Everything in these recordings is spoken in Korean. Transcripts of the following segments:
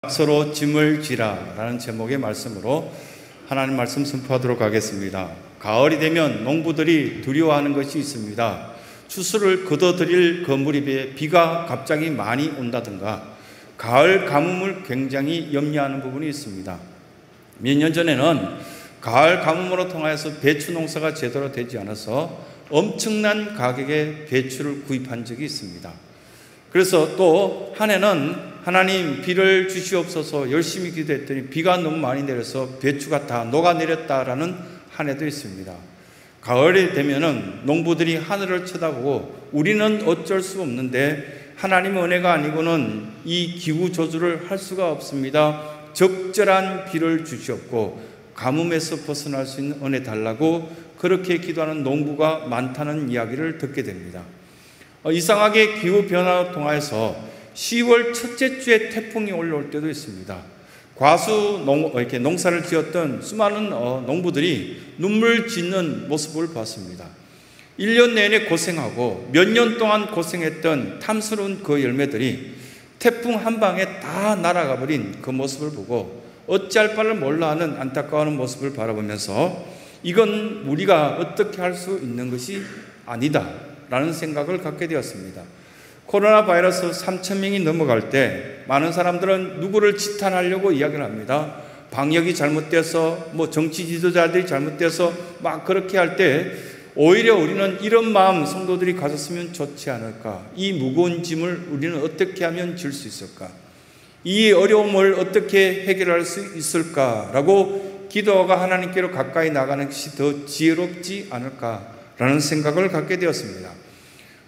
서로 짐을 지라 라는 제목의 말씀으로 하나님 말씀 선포하도록 하겠습니다. 가을이 되면 농부들이 두려워하는 것이 있습니다. 추수를 거둬들일 그 무렵에 비가 갑자기 많이 온다든가 가을 가뭄을 굉장히 염려하는 부분이 있습니다. 몇 년 전에는 가을 가뭄으로 통하여서 배추 농사가 제대로 되지 않아서 엄청난 가격의 배추를 구입한 적이 있습니다. 그래서 또 한 해는 하나님 비를 주시옵소서 열심히 기도했더니 비가 너무 많이 내려서 배추가 다 녹아내렸다라는 한 해도 있습니다. 가을이 되면은 농부들이 하늘을 쳐다보고 우리는 어쩔 수 없는데 하나님의 은혜가 아니고는 이 기후 조절을 할 수가 없습니다. 적절한 비를 주시옵고 가뭄에서 벗어날 수 있는 은혜 달라고 그렇게 기도하는 농부가 많다는 이야기를 듣게 됩니다. 이상하게 기후 변화를 통해서 10월 첫째 주에 태풍이 올라올 때도 있습니다. 이렇게 농사를 지었던 수많은 농부들이 눈물 짓는 모습을 봤습니다. 1년 내내 고생하고 몇 년 동안 고생했던 탐스러운 그 열매들이 태풍 한 방에 다 날아가 버린 그 모습을 보고 어찌할 바를 몰라 하는 안타까워하는 모습을 바라보면서 이건 우리가 어떻게 할 수 있는 것이 아니다 라는 생각을 갖게 되었습니다. 코로나 바이러스 3,000명이 넘어갈 때 많은 사람들은 누구를 지탄하려고 이야기를 합니다. 방역이 잘못돼서 정치 지도자들이 잘못돼서 막 그렇게 할 때 오히려 우리는 이런 마음 성도들이 가졌으면 좋지 않을까? 이 무거운 짐을 우리는 어떻게 하면 질 수 있을까? 이 어려움을 어떻게 해결할 수 있을까라고 기도가 하나님께로 가까이 나가는 것이 더 지혜롭지 않을까라는 생각을 갖게 되었습니다.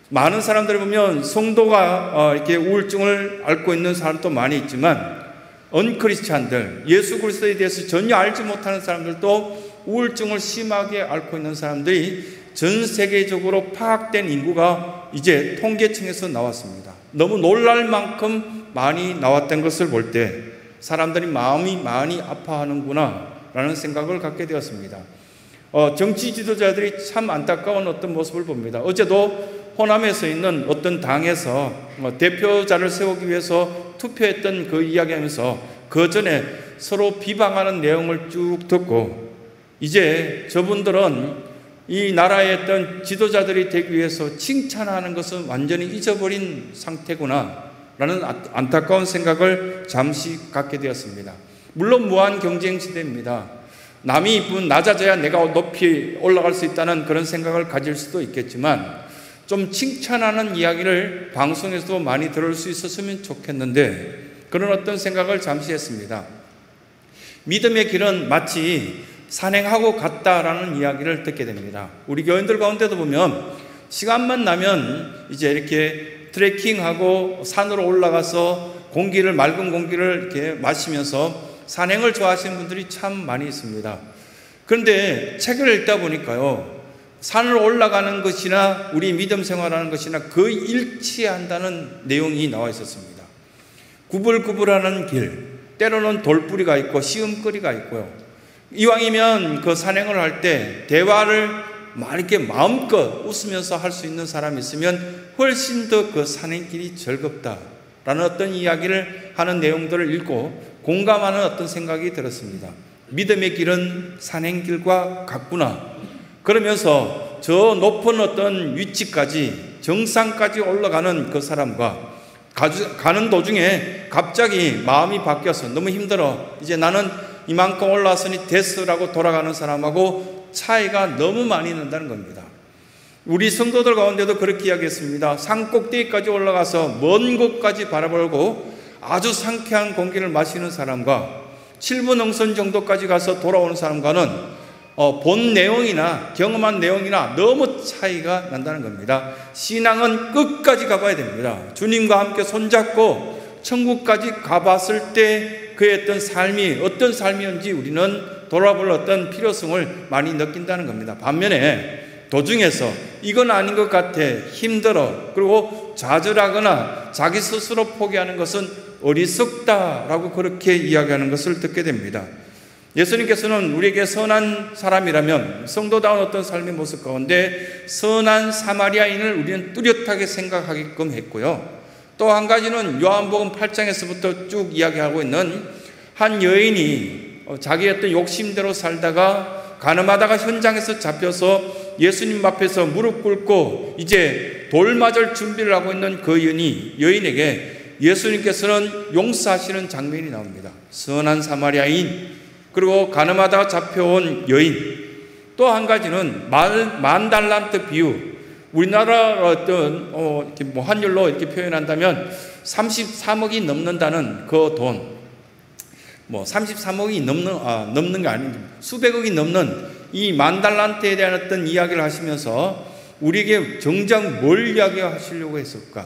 많은 사람들을 보면 성도가 이렇게 우울증을 앓고 있는 사람도 많이 있지만 언크리스찬들, 예수 그리스도에 대해서 전혀 알지 못하는 사람들도 우울증을 심하게 앓고 있는 사람들이 전 세계적으로 파악된 인구가 이제 통계청에서 나왔습니다. 너무 놀랄 만큼 많이 나왔던 것을 볼 때 사람들이 마음이 많이 아파하는구나 라는 생각을 갖게 되었습니다. 정치 지도자들이 참 안타까운 어떤 모습을 봅니다. 어제도 호남에서 있는 어떤 당에서 대표자를 세우기 위해서 투표했던 그 이야기하면서 그 전에 서로 비방하는 내용을 쭉 듣고 이제 저분들은 이 나라의 어떤 지도자들이 되기 위해서 칭찬하는 것은 완전히 잊어버린 상태구나 라는 안타까운 생각을 잠시 갖게 되었습니다. 물론 무한 경쟁 시대입니다. 남이 낮아져야 내가 높이 올라갈 수 있다는 그런 생각을 가질 수도 있겠지만 좀 칭찬하는 이야기를 방송에서도 많이 들을 수 있었으면 좋겠는데 그런 어떤 생각을 잠시 했습니다. 믿음의 길은 마치 산행하고 같다라는 이야기를 듣게 됩니다. 우리 교인들 가운데도 보면 시간만 나면 이제 이렇게 트레킹하고 산으로 올라가서 맑은 공기를 이렇게 마시면서 산행을 좋아하시는 분들이 참 많이 있습니다. 그런데 책을 읽다 보니까요, 산을 올라가는 것이나 우리 믿음 생활하는 것이나 거의 일치한다는 내용이 나와 있었습니다. 구불구불하는 길, 때로는 돌뿌리가 있고 시험거리가 있고요. 이왕이면 그 산행을 할 때 대화를 이렇게 마음껏 웃으면서 할 수 있는 사람이 있으면 훨씬 더 그 산행길이 즐겁다라는 어떤 이야기를 하는 내용들을 읽고 공감하는 어떤 생각이 들었습니다. 믿음의 길은 산행길과 같구나. 그러면서 저 높은 어떤 위치까지 정상까지 올라가는 그 사람과 가는 도중에 갑자기 마음이 바뀌어서 너무 힘들어 이제 나는 이만큼 올라왔으니 됐으라고 돌아가는 사람하고 차이가 너무 많이 난다는 겁니다. 우리 성도들 가운데도 그렇게 이야기했습니다. 산 꼭대기까지 올라가서 먼 곳까지 바라보고 아주 상쾌한 공기를 마시는 사람과 7분 능선 정도까지 가서 돌아오는 사람과는 본 내용이나 경험한 내용이나 너무 차이가 난다는 겁니다. 신앙은 끝까지 가봐야 됩니다. 주님과 함께 손잡고 천국까지 가봤을 때 그의 어떤 삶이 어떤 삶이었는지 우리는 돌아볼 어떤 필요성을 많이 느낀다는 겁니다. 반면에 도중에서 이건 아닌 것 같아, 힘들어, 그리고 좌절하거나 자기 스스로 포기하는 것은 어리석다라고 그렇게 이야기하는 것을 듣게 됩니다. 예수님께서는 우리에게 선한 사람이라면 성도다운 어떤 삶의 모습 가운데 선한 사마리아인을 우리는 뚜렷하게 생각하게끔 했고요. 또 한 가지는 요한복음 8장에서부터 쭉 이야기하고 있는 한 여인이 자기의 어떤 욕심대로 살다가 가늠하다가 현장에서 잡혀서 예수님 앞에서 무릎 꿇고 이제 돌 맞을 준비를 하고 있는 그 여인에게 예수님께서는 용서하시는 장면이 나옵니다. 선한 사마리아인, 그리고 가늠하다가 잡혀온 여인. 또 한 가지는 만 달란트 비유. 우리나라 어떤 이렇게 뭐 환율로 이렇게 표현한다면 33억이 넘는다는 그 돈. 뭐 33억이 넘는 게 아닌데 수백억이 넘는 이 만 달란트에 대한 어떤 이야기를 하시면서 우리에게 정작 뭘 이야기하시려고 했을까?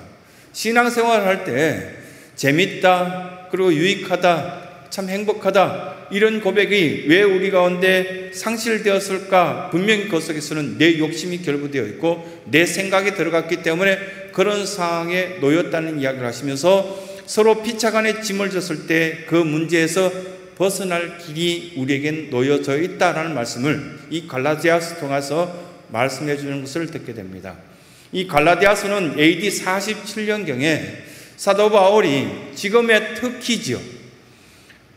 신앙생활을 할 때 재밌다, 그리고 유익하다, 참 행복하다, 이런 고백이 왜 우리 가운데 상실되었을까? 분명히 그 속에서는 내 욕심이 결부되어 있고 내 생각이 들어갔기 때문에 그런 상황에 놓였다는 이야기를 하시면서 서로 피차간에 짐을 졌을 때 그 문제에서 벗어날 길이 우리에겐 놓여져 있다라는 말씀을 이 갈라디아서 통해서 말씀해 주는 것을 듣게 됩니다. 이 갈라디아서는 AD 47년경에 사도 바울이 지금의 터키지요,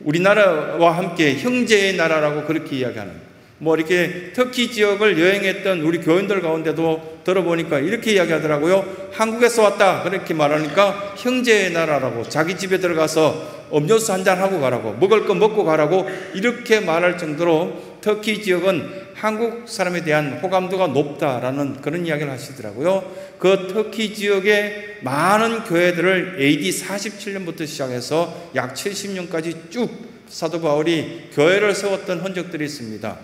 우리나라와 함께 형제의 나라라고 그렇게 이야기하는, 뭐 이렇게 터키 지역을 여행했던 우리 교인들 가운데도 들어보니까 이렇게 이야기하더라고요. 한국에서 왔다 그렇게 말하니까 형제의 나라라고, 자기 집에 들어가서 음료수 한잔 하고 가라고, 먹을 거 먹고 가라고 이렇게 말할 정도로 터키 지역은 한국 사람에 대한 호감도가 높다라는 그런 이야기를 하시더라고요. 그 터키 지역의 많은 교회들을 AD 47년부터 시작해서 약 70년까지 쭉 사도 바울이 교회를 세웠던 흔적들이 있습니다.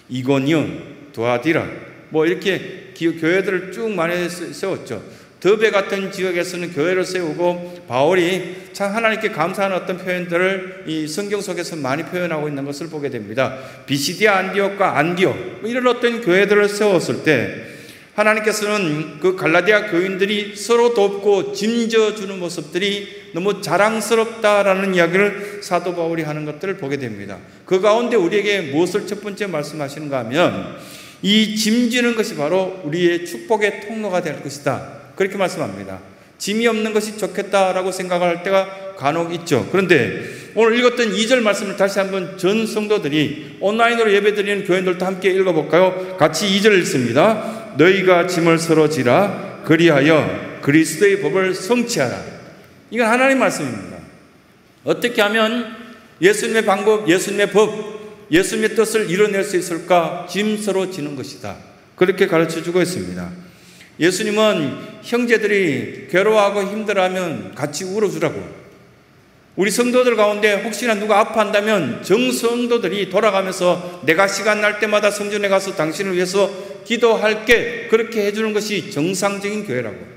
이고니온, 두아디라, 뭐 이렇게 교회들을 쭉 많이 세웠죠. 더베 같은 지역에서는 교회를 세우고 바울이 참 하나님께 감사하는 어떤 표현들을 이 성경 속에서 많이 표현하고 있는 것을 보게 됩니다. 비시디아 안디옥과 안디옥, 이런 어떤 교회들을 세웠을 때 하나님께서는 그 갈라디아 교인들이 서로 돕고 짐져주는 모습들이 너무 자랑스럽다라는 이야기를 사도 바울이 하는 것들을 보게 됩니다. 그 가운데 우리에게 무엇을 첫 번째 말씀하시는가 하면 이 짐지는 것이 바로 우리의 축복의 통로가 될 것이다, 그렇게 말씀합니다. 짐이 없는 것이 좋겠다라고 생각할 때가 간혹 있죠. 그런데 오늘 읽었던 2절 말씀을 다시 한번 전 성도들이 온라인으로 예배드리는 교인들도 함께 읽어볼까요? 같이 2절 읽습니다. 너희가 짐을 서로 지라, 그리하여 그리스도의 법을 성취하라. 이건 하나님 말씀입니다. 어떻게 하면 예수님의 방법, 예수님의 법, 예수님의 뜻을 이뤄낼 수 있을까? 짐 서로 지는 것이다, 그렇게 가르쳐주고 있습니다. 예수님은 형제들이 괴로워하고 힘들어하면 같이 울어주라고, 우리 성도들 가운데 혹시나 누가 아파한다면 정성도들이 돌아가면서 내가 시간 날 때마다 성전에 가서 당신을 위해서 기도할게, 그렇게 해주는 것이 정상적인 교회라고.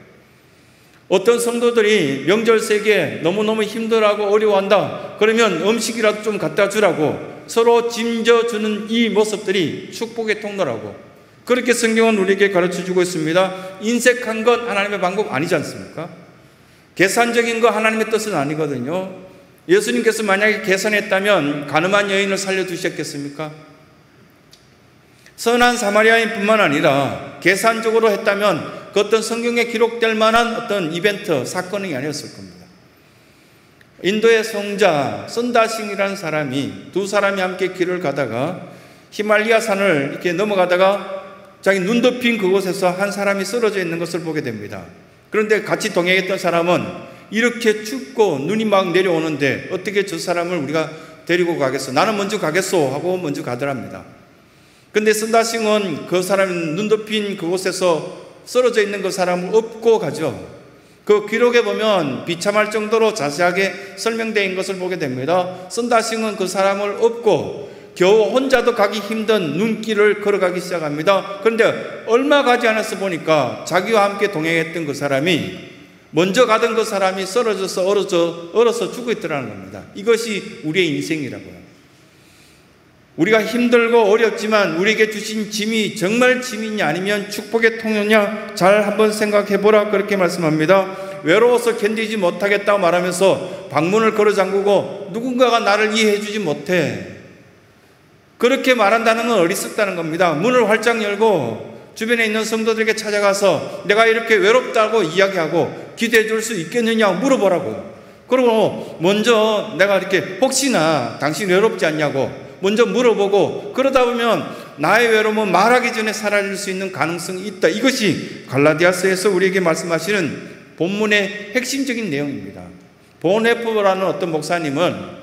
어떤 성도들이 명절 세기에 너무너무 힘들어하고 어려워한다 그러면 음식이라도 좀 갖다 주라고 서로 짐져주는 이 모습들이 축복의 통로라고, 그렇게 성경은 우리에게 가르쳐주고 있습니다. 인색한 건 하나님의 방법 아니지 않습니까? 계산적인 거 하나님의 뜻은 아니거든요. 예수님께서 만약에 계산했다면 가늠한 여인을 살려주셨겠습니까? 선한 사마리아인 뿐만 아니라 계산적으로 했다면 그 어떤 성경에 기록될 만한 어떤 이벤트, 사건이 아니었을 겁니다. 인도의 성자 선다싱이라는 사람이, 두 사람이 함께 길을 가다가 히말리아 산을 이렇게 넘어가다가 자기 눈 덮인 그곳에서 한 사람이 쓰러져 있는 것을 보게 됩니다. 그런데 같이 동행했던 사람은 이렇게 춥고 눈이 막 내려오는데 어떻게 저 사람을 우리가 데리고 가겠어? 나는 먼저 가겠소 하고 먼저 가더랍니다. 그런데 선다싱은 그 사람이 눈 덮인 그곳에서 쓰러져 있는 그 사람을 업고 가죠. 그 기록에 보면 비참할 정도로 자세하게 설명되어 있는 것을 보게 됩니다. 선다싱은 그 사람을 업고 겨우 혼자도 가기 힘든 눈길을 걸어가기 시작합니다. 그런데 얼마 가지 않아서 보니까 자기와 함께 동행했던 그 사람이, 먼저 가던 그 사람이 쓰러져서 얼어서 죽어 있더라는 겁니다. 이것이 우리의 인생이라고요. 우리가 힘들고 어렵지만 우리에게 주신 짐이 정말 짐이냐 아니면 축복의 통로냐 잘 한번 생각해 보라, 그렇게 말씀합니다. 외로워서 견디지 못하겠다고 말하면서 방문을 걸어 잠그고 누군가가 나를 이해해 주지 못해, 그렇게 말한다는 건 어리석다는 겁니다. 문을 활짝 열고 주변에 있는 성도들에게 찾아가서 내가 이렇게 외롭다고 이야기하고 기도해 줄 수 있겠느냐 물어보라고요. 그리고 먼저 내가 이렇게 혹시나 당신 외롭지 않냐고 먼저 물어보고, 그러다 보면 나의 외로움은 말하기 전에 사라질 수 있는 가능성이 있다. 이것이 갈라디아서에서 우리에게 말씀하시는 본문의 핵심적인 내용입니다. 본헤프라는 어떤 목사님은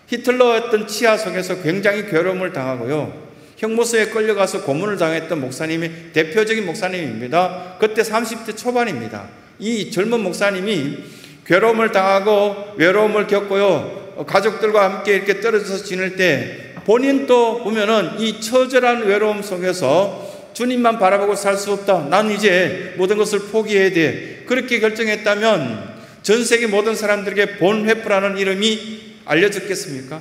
히틀러였던 치하 속에서 굉장히 괴로움을 당하고요, 형무소에 끌려가서 고문을 당했던 목사님이 대표적인 목사님입니다. 그때 30대 초반입니다. 이 젊은 목사님이 괴로움을 당하고 외로움을 겪고요, 가족들과 함께 이렇게 떨어져서 지낼 때 본인도 보면은 이 처절한 외로움 속에서 주님만 바라보고 살 수 없다, 난 이제 모든 것을 포기해야 돼, 그렇게 결정했다면 전 세계 모든 사람들에게 본헤프라는 이름이 알려졌겠습니까?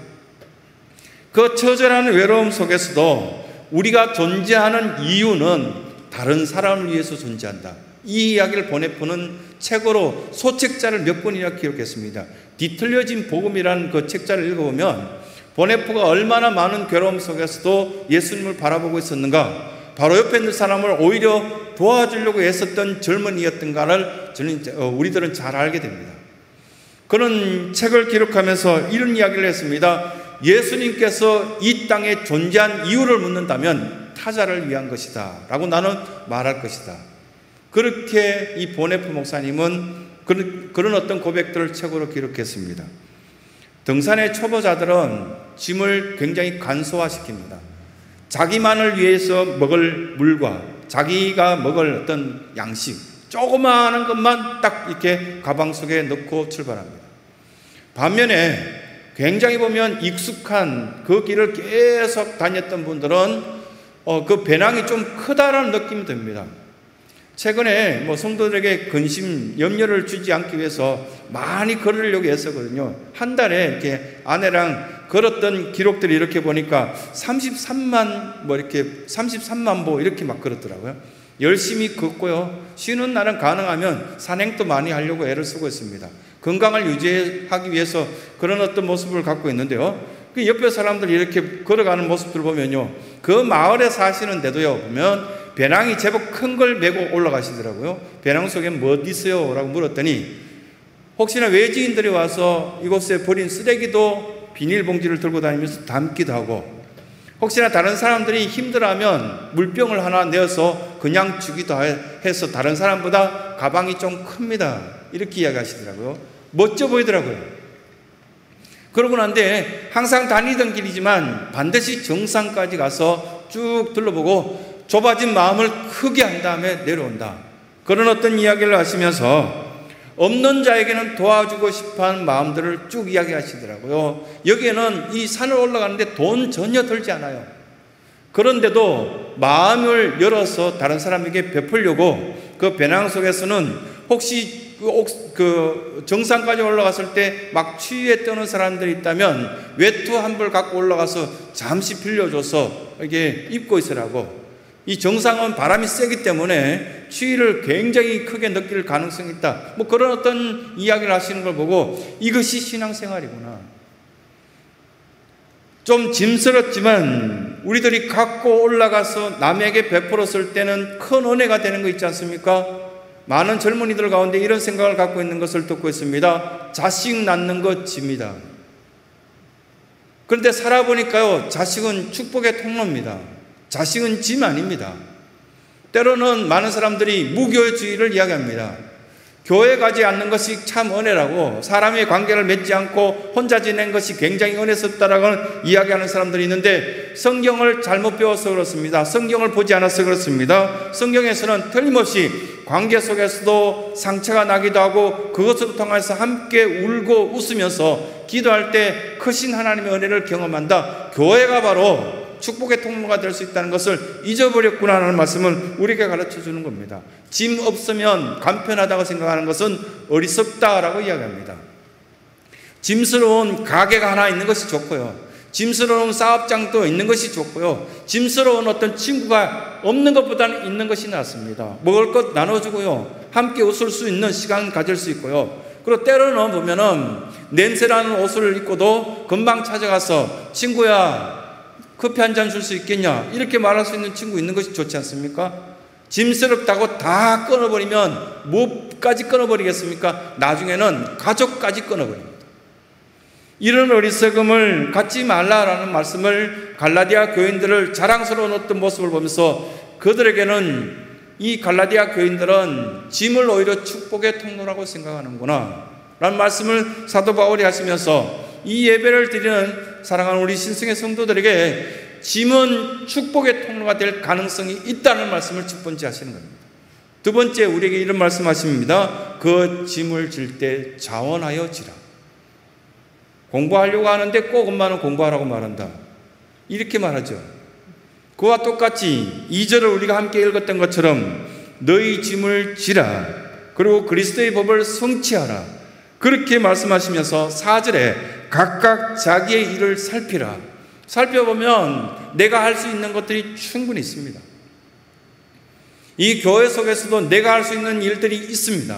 그 처절한 외로움 속에서도 우리가 존재하는 이유는 다른 사람을 위해서 존재한다. 이 이야기를 본헤프는 책으로 소책자를 몇 권이나 기록했습니다. 뒤틀려진 복음이라는 그 책자를 읽어보면 본헤프가 얼마나 많은 괴로움 속에서도 예수님을 바라보고 있었는가, 바로 옆에 있는 사람을 오히려 도와주려고 애썼던 젊은이였던가를 우리들은 잘 알게 됩니다. 그런 책을 기록하면서 이런 이야기를 했습니다. 예수님께서 이 땅에 존재한 이유를 묻는다면 타자를 위한 것이다 라고 나는 말할 것이다. 그렇게 이 본헤프 목사님은 그런 어떤 고백들을 책으로 기록했습니다. 등산의 초보자들은 짐을 굉장히 간소화시킵니다. 자기만을 위해서 먹을 물과 자기가 먹을 어떤 양식, 조그마한 것만 딱 이렇게 가방 속에 넣고 출발합니다. 반면에 굉장히 보면 익숙한 그 길을 계속 다녔던 분들은 그 배낭이 좀 크다라는 느낌이 듭니다. 최근에 성도들에게 근심, 염려를 주지 않기 위해서 많이 걸으려고 했었거든요. 한 달에 이렇게 아내랑 걸었던 기록들이 이렇게 보니까 33만 보 이렇게 막 걸었더라고요. 열심히 걷고요, 쉬는 날은 가능하면 산행도 많이 하려고 애를 쓰고 있습니다. 건강을 유지하기 위해서 그런 어떤 모습을 갖고 있는데요, 그 옆에 사람들이 이렇게 걸어가는 모습들을 보면요, 그 마을에 사시는데도요, 보면 배낭이 제법 큰 걸 메고 올라가시더라고요. 배낭 속에 뭐 있어요? 라고 물었더니 혹시나 외지인들이 와서 이곳에 버린 쓰레기도 비닐봉지를 들고 다니면서 담기도 하고, 혹시나 다른 사람들이 힘들어하면 물병을 하나 내어서 그냥 주기도 해서 다른 사람보다 가방이 좀 큽니다. 이렇게 이야기하시더라고요. 멋져 보이더라고요. 그러고 난데 항상 다니던 길이지만 반드시 정상까지 가서 쭉 둘러보고 좁아진 마음을 크게 한 다음에 내려온다. 그런 어떤 이야기를 하시면서 없는 자에게는 도와주고 싶어하는 마음들을 쭉 이야기하시더라고요. 여기에는 이 산을 올라가는데 돈 전혀 들지 않아요. 그런데도 마음을 열어서 다른 사람에게 베풀려고 그 배낭 속에서는 혹시 그 정상까지 올라갔을 때 막 추위에 떠는 사람들이 있다면 외투 한 벌 갖고 올라가서 잠시 빌려줘서 이게 입고 있으라고. 이 정상은 바람이 세기 때문에 추위를 굉장히 크게 느낄 가능성이 있다. 그런 어떤 이야기를 하시는 걸 보고 이것이 신앙생활이구나. 좀 짐스럽지만 우리들이 갖고 올라가서 남에게 베풀었을 때는 큰 은혜가 되는 거 있지 않습니까? 많은 젊은이들 가운데 이런 생각을 갖고 있는 것을 듣고 있습니다. 자식 낳는 것 짐이다. 그런데 살아보니까요, 자식은 축복의 통로입니다. 자식은 짐 아닙니다. 때로는 많은 사람들이 무교주의를 이야기합니다. 교회 가지 않는 것이 참 은혜라고, 사람의 관계를 맺지 않고 혼자 지낸 것이 굉장히 은혜스럽다라고 이야기하는 사람들이 있는데 성경을 잘못 배워서 그렇습니다. 성경을 보지 않아서 그렇습니다. 성경에서는 틀림없이 관계 속에서도 상처가 나기도 하고 그것으로 통해서 함께 울고 웃으면서 기도할 때 크신 하나님의 은혜를 경험한다. 교회가 바로 축복의 통로가 될 수 있다는 것을 잊어버렸구나 하는 말씀을 우리에게 가르쳐 주는 겁니다. 짐 없으면 간편하다고 생각하는 것은 어리석다라고 이야기합니다. 짐스러운 가게가 하나 있는 것이 좋고요, 짐스러운 사업장도 있는 것이 좋고요, 짐스러운 어떤 친구가 없는 것보다는 있는 것이 낫습니다. 먹을 것 나눠주고요, 함께 웃을 수 있는 시간 가질 수 있고요. 그리고 때로는 보면은 냄새나는 옷을 입고도 금방 찾아가서 친구야 커피 한 잔 줄 수 있겠냐 이렇게 말할 수 있는 친구 있는 것이 좋지 않습니까? 짐스럽다고 다 끊어버리면 뭐까지 끊어버리겠습니까? 나중에는 가족까지 끊어버립니다. 이런 어리석음을 갖지 말라라는 말씀을 갈라디아 교인들을 자랑스러운 어떤 모습을 보면서 그들에게는 이 갈라디아 교인들은 짐을 오히려 축복의 통로라고 생각하는구나 라는 말씀을 사도 바울이 하시면서 이 예배를 드리는 사랑하는 우리 신성의 성도들에게 짐은 축복의 통로가 될 가능성이 있다는 말씀을 첫 번째 하시는 겁니다. 두 번째 우리에게 이런 말씀하십니다. 그 짐을 질 때 자원하여 지라. 공부하려고 하는데 꼭 엄마는 공부하라고 말한다. 이렇게 말하죠. 그와 똑같이 2절을 우리가 함께 읽었던 것처럼 너희 짐을 지라. 그리고 그리스도의 법을 성취하라. 그렇게 말씀하시면서 4절에 각각 자기의 일을 살피라. 살펴보면 내가 할 수 있는 것들이 충분히 있습니다. 이 교회 속에서도 내가 할 수 있는 일들이 있습니다.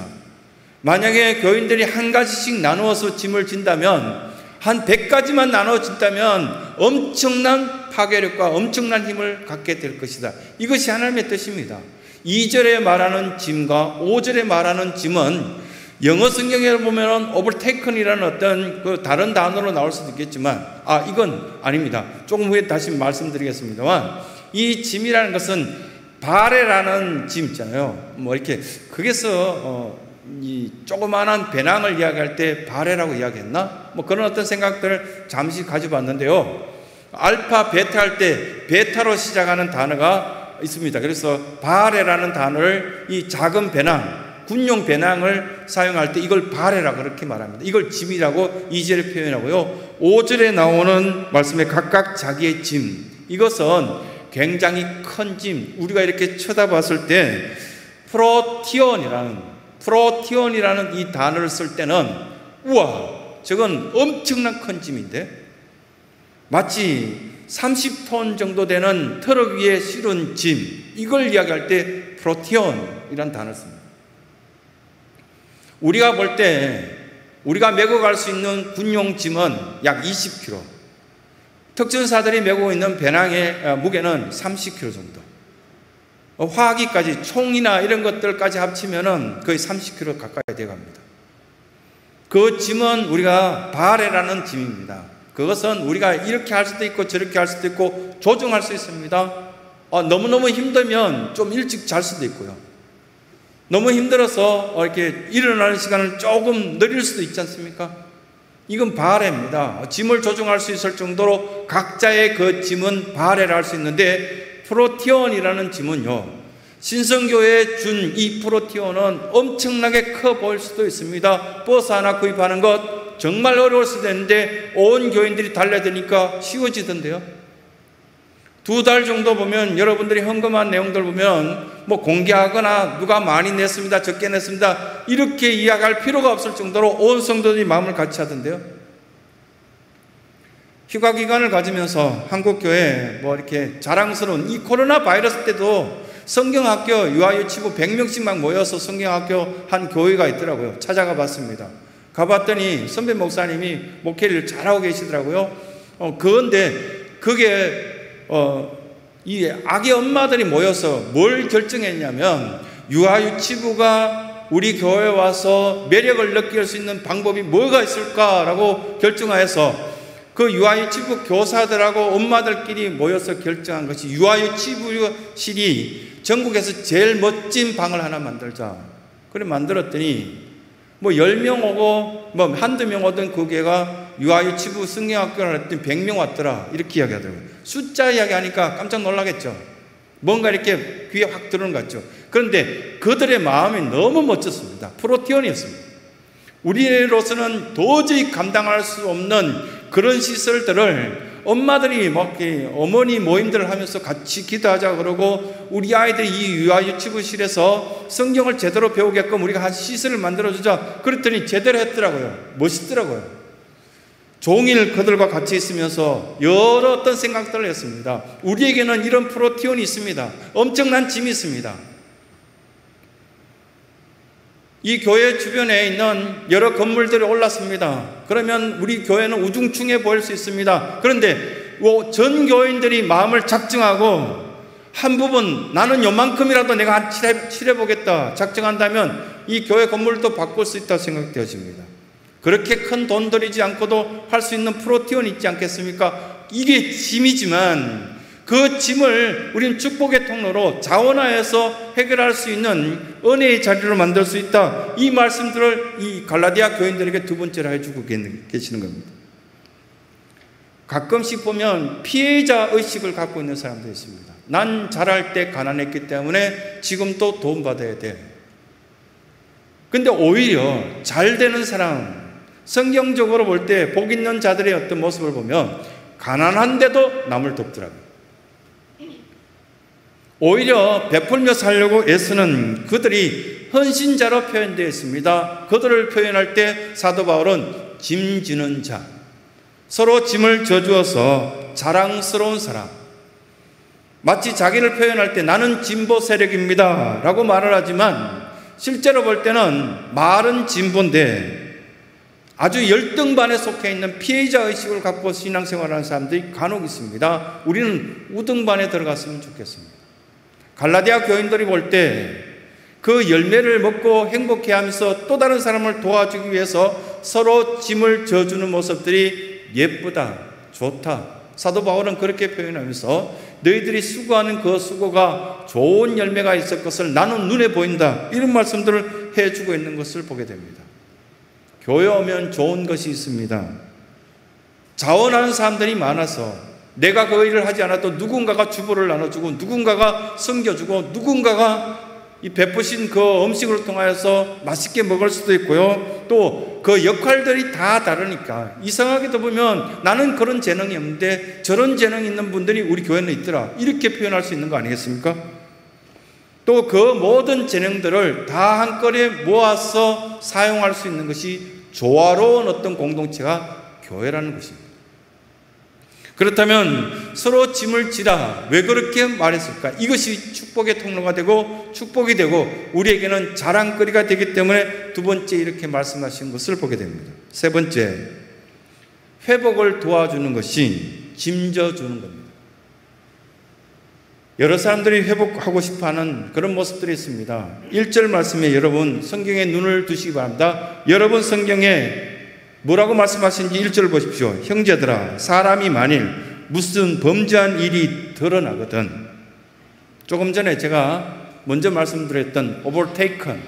만약에 교인들이 한 가지씩 나누어서 짐을 진다면, 한 100가지만 나눠진다면 엄청난 파괴력과 엄청난 힘을 갖게 될 것이다. 이것이 하나님의 뜻입니다. 2절에 말하는 짐과 5절에 말하는 짐은 영어 성경에 보면 overtaken이라는 어떤 그 다른 단어로 나올 수도 있겠지만, 이건 아닙니다. 조금 후에 다시 말씀드리겠습니다만, 이 짐이라는 것은 바레라는 짐 있잖아요. 뭐 이렇게 거기서 이 조그마한 배낭을 이야기할 때 바레라고 이야기했나? 뭐 그런 어떤 생각들을 잠시 가져봤는데요. 알파, 베타 할 때 베타로 시작하는 단어가 있습니다. 그래서 바레라는 단어를 이 작은 배낭, 군용 배낭을 사용할 때 이걸 바레라 그렇게 말합니다. 이걸 짐이라고 2절에 표현하고요. 5절에 나오는 말씀에 각각 자기의 짐, 이것은 굉장히 큰 짐, 우리가 이렇게 쳐다봤을 때 프로티온이라는 이 단어를 쓸 때는 우와, 저건 엄청난 큰 짐인데, 마치 30톤 정도 되는 트럭 위에 실은 짐, 이걸 이야기할 때 프로티온이라는 단어를 씁니다. 우리가 볼 때 우리가 메고 갈 수 있는 군용 짐은 약 20kg, 특전사들이 메고 있는 배낭의 무게는 30kg 정도, 화기까지 총이나 이런 것들까지 합치면은 거의 30kg 가까이 되어 갑니다. 그 짐은 우리가 바레라는 짐입니다. 그것은 우리가 이렇게 할 수도 있고 저렇게 할 수도 있고 조정할 수 있습니다. 너무너무 힘들면 좀 일찍 잘 수도 있고요. 너무 힘들어서 이렇게 일어나는 시간을 조금 느릴 수도 있지 않습니까? 이건 바레입니다. 짐을 조정할 수 있을 정도로 각자의 그 짐은 바레라 할 수 있는데, 프로티온이라는 짐은요, 신성교회에 준 이 프로티온은 엄청나게 커 보일 수도 있습니다. 버스 하나 구입하는 것 정말 어려울 수도 있는데 온 교인들이 달려드니까 쉬워지던데요. 2달 정도 보면 여러분들이 헌금한 내용들 보면 뭐 공개하거나 누가 많이 냈습니다, 적게 냈습니다, 이렇게 이야기할 필요가 없을 정도로 온 성도들이 마음을 같이 하던데요. 휴가 기간을 가지면서 한국교회 뭐 이렇게 자랑스러운 이 코로나 바이러스 때도 성경학교 유아유치부 100명씩 막 모여서 성경학교 한 교회가 있더라고요. 찾아가 봤습니다. 가봤더니 선배 목사님이 목회를 잘하고 계시더라고요. 그런데 그게 이 아기 엄마들이 모여서 뭘 결정했냐면, 유아유치부가 우리 교회에 와서 매력을 느낄 수 있는 방법이 뭐가 있을까라고 결정하여서 그 유아유치부 교사들하고 엄마들끼리 모여서 결정한 것이, 유아유치부실이 전국에서 제일 멋진 방을 하나 만들자. 그래 만들었더니 뭐 10명 오고 뭐 한두 명 오던 그 교회가 유아유치부 성경학교를 했더니 100명 왔더라, 이렇게 이야기하더라고요. 숫자 이야기하니까 깜짝 놀라겠죠. 뭔가 이렇게 귀에 확 들어오는 것 같죠. 그런데 그들의 마음이 너무 멋졌습니다. 프로티온이었습니다. 우리로서는 도저히 감당할 수 없는 그런 시설들을 엄마들이 막 어머니 모임들을 하면서 같이 기도하자 그러고, 우리 아이들이 이 유아유치부실에서 성경을 제대로 배우게끔 우리가 한 시설을 만들어주자 그랬더니 제대로 했더라고요. 멋있더라고요. 종일 그들과 같이 있으면서 여러 어떤 생각들을 했습니다. 우리에게는 이런 프로티온이 있습니다. 엄청난 짐이 있습니다. 이 교회 주변에 있는 여러 건물들이 올랐습니다. 그러면 우리 교회는 우중충해 보일 수 있습니다. 그런데 전 교인들이 마음을 작정하고 한 부분 나는 요만큼이라도 내가 칠해보겠다 작정한다면 이 교회 건물도 바꿀 수 있다고 생각되어집니다. 그렇게 큰 돈 들이지 않고도 할 수 있는 프로티온이 있지 않겠습니까? 이게 짐이지만 그 짐을 우리는 축복의 통로로 자원화해서 해결할 수 있는 은혜의 자리로 만들 수 있다. 이 말씀들을 이 갈라디아 교인들에게 두 번째로 해주고 계시는 겁니다. 가끔씩 보면 피해자 의식을 갖고 있는 사람도 있습니다. 난 잘할 때 가난했기 때문에 지금 또 돈 받아야 돼. 근데 오히려 잘 되는 사람, 성경적으로 볼 때 복 있는 자들의 어떤 모습을 보면 가난한데도 남을 돕더라고요. 오히려 베풀며 살려고 애쓰는 그들이 헌신자로 표현되어 있습니다. 그들을 표현할 때 사도 바울은 짐지는 자, 서로 짐을 져주어서 자랑스러운 사람, 마치 자기를 표현할 때 나는 진보 세력입니다 라고 말을 하지만 실제로 볼 때는 말은 진보인데 아주 열등반에 속해 있는 피해자 의식을 갖고 신앙생활하는 사람들이 간혹 있습니다. 우리는 우등반에 들어갔으면 좋겠습니다. 갈라디아 교인들이 볼 때 그 열매를 먹고 행복해하면서 또 다른 사람을 도와주기 위해서 서로 짐을 져주는 모습들이 예쁘다, 좋다. 사도 바울은 그렇게 표현하면서 너희들이 수고하는 그 수고가 좋은 열매가 있을 것을 나는 눈에 보인다. 이런 말씀들을 해주고 있는 것을 보게 됩니다. 교회 오면 좋은 것이 있습니다. 자원하는 사람들이 많아서 내가 그 일을 하지 않아도 누군가가 주보를 나눠주고 누군가가 섬겨주고 누군가가 이 베푸신 그 음식을 통하여서 맛있게 먹을 수도 있고요. 또 그 역할들이 다 다르니까 이상하게도 보면 나는 그런 재능이 없는데 저런 재능이 있는 분들이 우리 교회는 있더라. 이렇게 표현할 수 있는 거 아니겠습니까? 또 그 모든 재능들을 다 한꺼번에 모아서 사용할 수 있는 것이 조화로운 어떤 공동체가 교회라는 것입니다. 그렇다면 서로 짐을 지라 왜 그렇게 말했을까? 이것이 축복의 통로가 되고 축복이 되고 우리에게는 자랑거리가 되기 때문에 두 번째 이렇게 말씀하신 것을 보게 됩니다. 세 번째, 회복을 도와주는 것이 짐져주는 겁니다. 여러 사람들이 회복하고 싶어하는 그런 모습들이 있습니다. 1절 말씀에 여러분 성경에 눈을 두시기 바랍니다. 여러분 성경에 뭐라고 말씀하시는지 1절 보십시오. 형제들아, 사람이 만일 무슨 범죄한 일이 드러나거든. 조금 전에 제가 먼저 말씀드렸던 overtaken,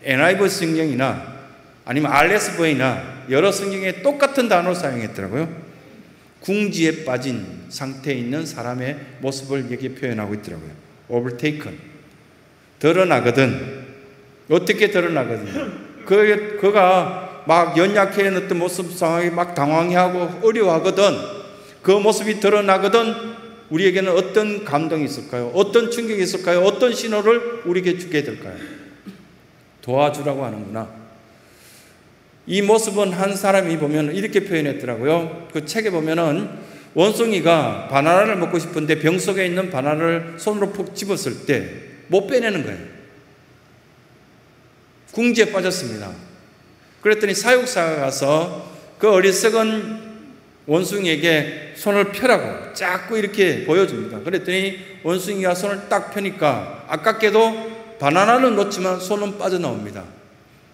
NIV 성경이나 아니면 RSV나 여러 성경에 똑같은 단어를 사용했더라고요. 궁지에 빠진 상태에 있는 사람의 모습을 여기에 표현하고 있더라고요. overtaken. 드러나거든. 어떻게 드러나거든요? 그가 막 연약해 어떤 모습 상황이 막 당황해하고 어려워하거든. 그 모습이 드러나거든. 우리에게는 어떤 감동이 있을까요? 어떤 충격이 있을까요? 어떤 신호를 우리에게 주게 될까요? 도와주라고 하는구나. 이 모습은 한 사람이 보면 이렇게 표현했더라고요. 그 책에 보면은 원숭이가 바나나를 먹고 싶은데 병 속에 있는 바나나를 손으로 푹 집었을 때 못 빼내는 거예요. 궁지에 빠졌습니다. 그랬더니 사육사가 가서 그 어리석은 원숭이에게 손을 펴라고 자꾸 이렇게 보여줍니다. 그랬더니 원숭이가 손을 딱 펴니까 아깝게도 바나나는 놓지만 손은 빠져나옵니다.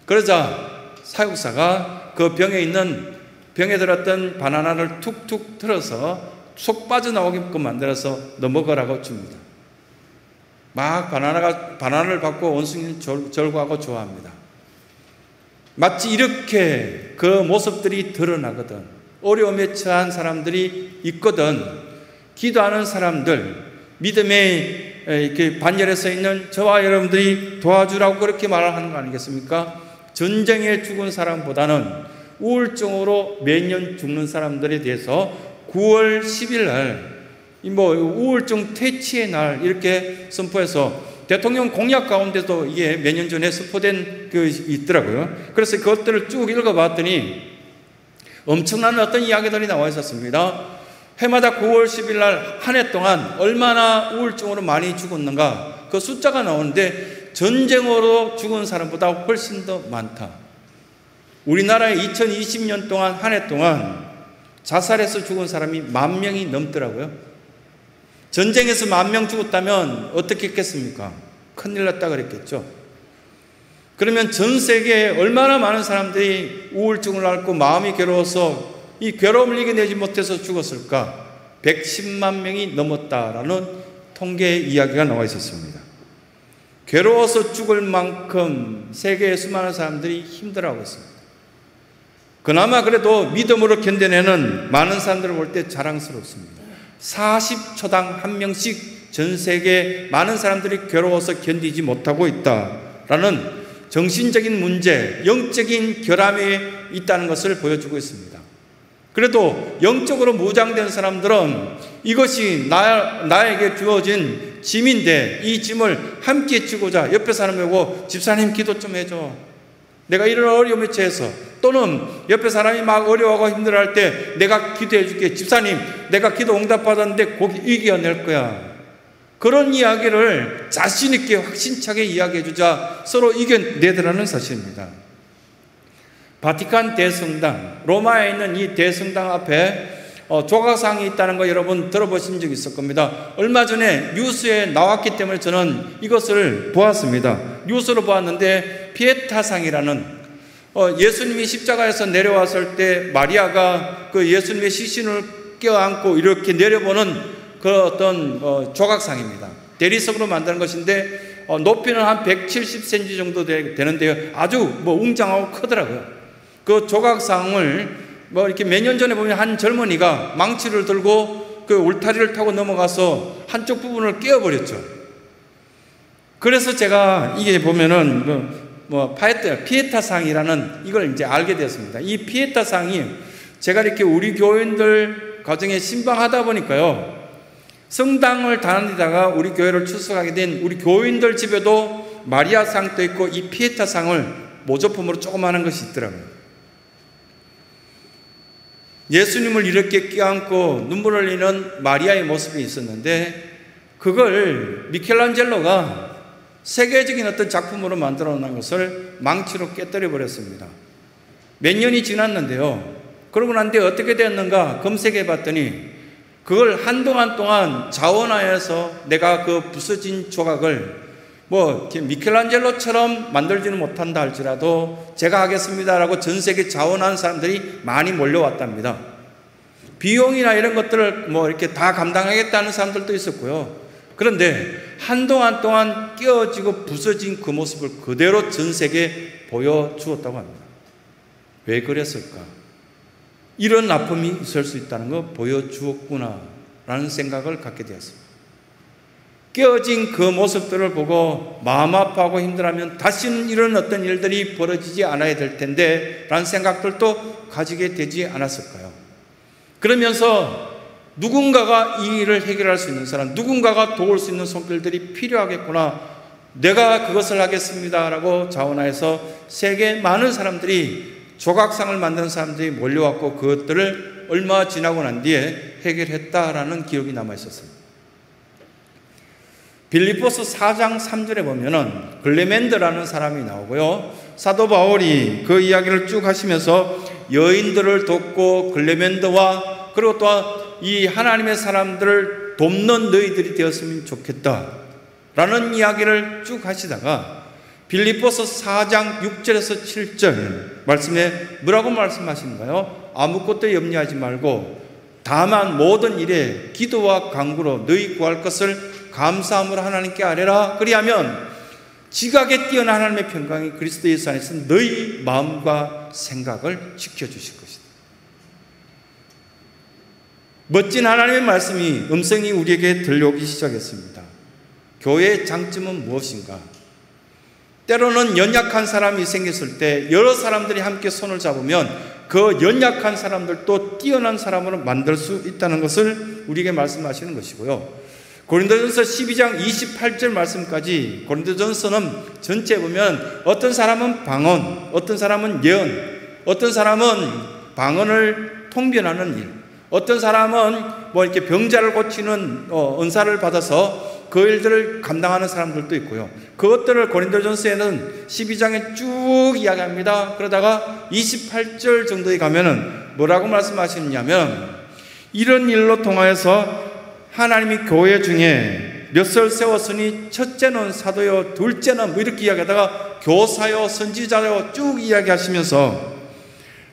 그러자 사육사가 그 병에 들었던 바나나를 툭툭 틀어서 속 빠져나오게끔 만들어서 너 먹으라고 줍니다. 막 바나나를 받고 원숭이는 절구하고 좋아합니다. 마치 이렇게 그 모습들이 드러나거든. 어려움에 처한 사람들이 있거든. 기도하는 사람들, 믿음에 이렇게 반열에 서 있는 저와 여러분들이 도와주라고 그렇게 말을 하는 거 아니겠습니까? 전쟁에 죽은 사람보다는 우울증으로 매년 죽는 사람들에 대해서 9월 10일 날 우울증 퇴치의 날 이렇게 선포해서 대통령 공약 가운데도 이게 몇 년 전에 선포된 그 있더라고요. 그래서 그것들을 쭉 읽어봤더니 엄청난 어떤 이야기들이 나와 있었습니다. 해마다 9월 10일 날 한 해 동안 얼마나 우울증으로 많이 죽었는가 그 숫자가 나오는데 전쟁으로 죽은 사람보다 훨씬 더 많다. 우리나라에 2020년 동안 한 해 동안 자살해서 죽은 사람이 10,000명이 넘더라고요. 전쟁에서 10,000명 죽었다면 어떻게 했겠습니까? 큰일 났다 그랬겠죠. 그러면 전 세계에 얼마나 많은 사람들이 우울증을 앓고 마음이 괴로워서 이 괴로움을 이겨내지 못해서 죽었을까? 110만 명이 넘었다라는 통계 이야기가 나와 있었습니다. 괴로워서 죽을 만큼 세계의 수많은 사람들이 힘들어하고 있습니다. 그나마 그래도 믿음으로 견뎌내는 많은 사람들을 볼 때 자랑스럽습니다. 40초당 1명씩 전 세계 많은 사람들이 괴로워서 견디지 못하고 있다라는 정신적인 문제, 영적인 결함이 있다는 것을 보여주고 있습니다. 그래도 영적으로 무장된 사람들은 이것이 나에게 주어진 짐인데 이 짐을 함께 지고자 옆에 사람을 보고 집사님 기도 좀 해줘. 내가 이런 어려움에 처해서, 또는 옆에 사람이 막 어려워하고 힘들어할 때 내가 기도해 줄게. 집사님 내가 기도 응답받았는데 곧 이겨낼 거야. 그런 이야기를 자신 있게 확신차게 이야기해 주자 서로 이겨내더라는 사실입니다. 바티칸 대성당, 로마에 있는 이 대성당 앞에 조각상이 있다는 거 여러분 들어보신 적 있을 겁니다. 얼마 전에 뉴스에 나왔기 때문에 저는 이것을 보았습니다. 뉴스로 보았는데 피에타상이라는 예수님이 십자가에서 내려왔을 때 마리아가 그 예수님의 시신을 껴안고 이렇게 내려보는 그 어떤 조각상입니다. 대리석으로 만드는 것인데 높이는 한 170cm 정도 되는데요. 아주 웅장하고 크더라고요. 그 조각상을 이렇게 몇 년 전에 보면 한 젊은이가 망치를 들고 그 울타리를 타고 넘어가서 한쪽 부분을 깨어버렸죠. 그래서 제가 이게 보면은 피에타상이라는 이걸 이제 알게 되었습니다. 이 피에타상이 제가 이렇게 우리 교인들 가정에 신방하다 보니까요, 성당을 다니다가 우리 교회를 출석하게 된 우리 교인들 집에도 마리아상도 있고 이 피에타상을 모조품으로 조그마한 것이 있더라고요. 예수님을 이렇게 껴안고 눈물 흘리는 마리아의 모습이 있었는데 그걸 미켈란젤로가 세계적인 어떤 작품으로 만들어 놓은 것을 망치로 깨뜨려 버렸습니다. 몇 년이 지났는데요. 그러고 난 뒤에 어떻게 되었는가 검색해 봤더니 그걸 한동안 동안 자원하여서 내가 그 부서진 조각을 미켈란젤로처럼 만들지는 못한다 할지라도 제가 하겠습니다라고 전 세계 자원한 사람들이 많이 몰려왔답니다. 비용이나 이런 것들을 이렇게 다 감당하겠다는 사람들도 있었고요. 그런데 한동안 동안 깨어지고 부서진 그 모습을 그대로 전 세계에 보여주었다고 합니다. 왜 그랬을까? 이런 아픔이 있을 수 있다는 거 보여주었구나라는 생각을 갖게 되었습니다. 깨어진 그 모습들을 보고 마음 아파하고 힘들어하면 다시는 이런 어떤 일들이 벌어지지 않아야 될 텐데 라는 생각들도 가지게 되지 않았을까요? 그러면서 누군가가 이 일을 해결할 수 있는 사람, 누군가가 도울 수 있는 손길들이 필요하겠구나, 내가 그것을 하겠습니다라고 자원하여서 세계 많은 사람들이 조각상을 만드는 사람들이 몰려왔고 그것들을 얼마 지나고 난 뒤에 해결했다라는 기록이 남아 있었습니다. 빌립보서 4장 3절에 보면은 글레멘드라는 사람이 나오고요. 사도 바울이 그 이야기를 쭉 하시면서 여인들을 돕고 글레멘드와 그리고 또 이 하나님의 사람들을 돕는 너희들이 되었으면 좋겠다라는 이야기를 쭉 하시다가 빌립보서 4장 6절에서 7절 말씀에 뭐라고 말씀하시는가요? 아무것도 염려하지 말고 다만 모든 일에 기도와 간구로 너희 구할 것을 감사함으로 하나님께 아뢰라. 그리하면 지각에 뛰어난 하나님의 평강이 그리스도 예수 안에서 너희 마음과 생각을 지켜주실 것이다. 멋진 하나님의 말씀이 음성이 우리에게 들려오기 시작했습니다. 교회의 장점은 무엇인가? 때로는 연약한 사람이 생겼을 때 여러 사람들이 함께 손을 잡으면 그 연약한 사람들도 뛰어난 사람으로 만들 수 있다는 것을 우리에게 말씀하시는 것이고요. 고린도전서 12장 28절 말씀까지, 고린도전서는 전체에 보면 어떤 사람은 방언, 어떤 사람은 예언, 어떤 사람은 방언을 통변하는 일, 어떤 사람은 이렇게 병자를 고치는 은사를 받아서 그 일들을 감당하는 사람들도 있고요. 그것들을 고린도전서에는 12장에 쭉 이야기합니다. 그러다가 28절 정도에 가면은 뭐라고 말씀하시느냐면 이런 일로 통하여서 하나님이 교회 중에 몇 설 세웠으니 첫째는 사도요, 둘째는 뭐 이렇게 이야기하다가 교사요, 선지자요 쭉 이야기하시면서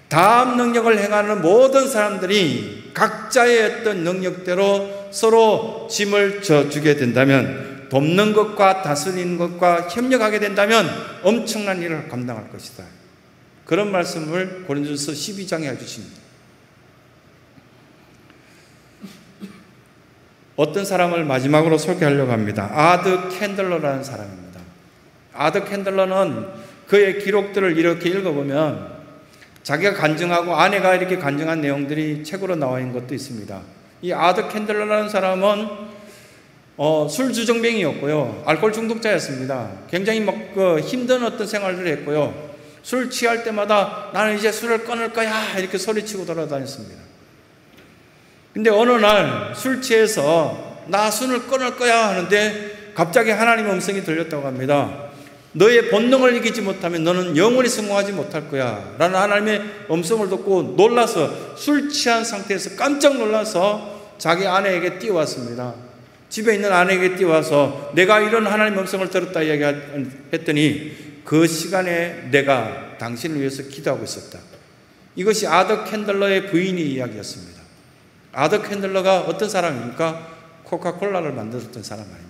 다음 능력을 행하는 모든 사람들이 각자의 어떤 능력대로 서로 짐을 져주게 된다면, 돕는 것과 다스리는 것과 협력하게 된다면 엄청난 일을 감당할 것이다. 그런 말씀을 고린도전서 12장에 해주십니다. 어떤 사람을 마지막으로 소개하려고 합니다. 아드 캔들러라는 사람입니다. 아드 캔들러는 그의 기록들을 이렇게 읽어보면 자기가 간증하고 아내가 이렇게 간증한 내용들이 책으로 나와 있는 것도 있습니다. 이 아드 캔들러라는 사람은 술주정뱅이였고요, 알코올 중독자였습니다. 굉장히 힘든 어떤 생활들을 했고요, 술 취할 때마다 나는 이제 술을 끊을 거야 이렇게 소리치고 돌아다녔습니다. 근데 어느 날 술 취해서 나 술을 끊을 거야 하는데 갑자기 하나님의 음성이 들렸다고 합니다. 너의 본능을 이기지 못하면 너는 영원히 성공하지 못할 거야 라는 하나님의 음성을 듣고 놀라서, 술 취한 상태에서 깜짝 놀라서 자기 아내에게 뛰어왔습니다. 집에 있는 아내에게 뛰어와서 내가 이런 하나님의 음성을 들었다 이야기했더니, 그 시간에 내가 당신을 위해서 기도하고 있었다. 이것이 아더 캔들러의 부인이 이야기였습니다. 아더 캔들러가 어떤 사람입니까? 코카콜라를 만들었던 사람 아닙니까?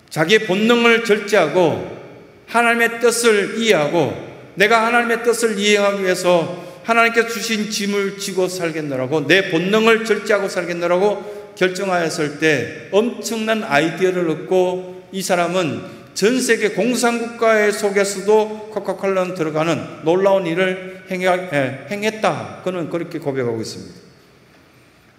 자기의 본능을 절제하고 하나님의 뜻을 이해하고, 내가 하나님의 뜻을 이해하기 위해서 하나님께서 주신 짐을 지고 살겠노라고, 내 본능을 절제하고 살겠노라고 결정하였을 때 엄청난 아이디어를 얻고, 이 사람은 전 세계 공산국가의 속에서도 코카콜라는 들어가는 놀라운 일을 행했다. 그는 그렇게 고백하고 있습니다.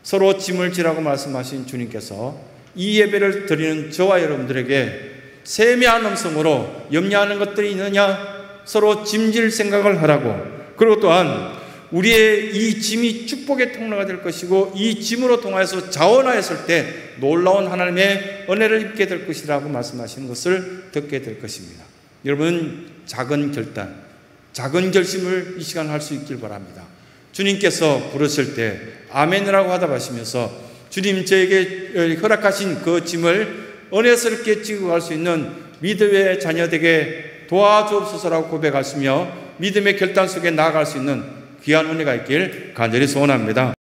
서로 짐을 지라고 말씀하신 주님께서 이 예배를 드리는 저와 여러분들에게 세미한 음성으로 염려하는 것들이 있느냐, 서로 짐질 생각을 하라고, 그리고 또한 우리의 이 짐이 축복의 통로가 될 것이고, 이 짐으로 통하여서 자원하였을 때 놀라운 하나님의 은혜를 입게 될 것이라고 말씀하시는 것을 듣게 될 것입니다. 여러분, 작은 결단, 작은 결심을 이 시간 할 수 있길 바랍니다. 주님께서 부르실 때 아멘이라고 하답하시면서 주님 저에게 허락하신 그 짐을 은혜스럽게 지고 갈 수 있는 믿음의 자녀 되게 도와주옵소서라고 고백하시며 믿음의 결단 속에 나아갈 수 있는 귀한 은혜가 있길 간절히 소원합니다.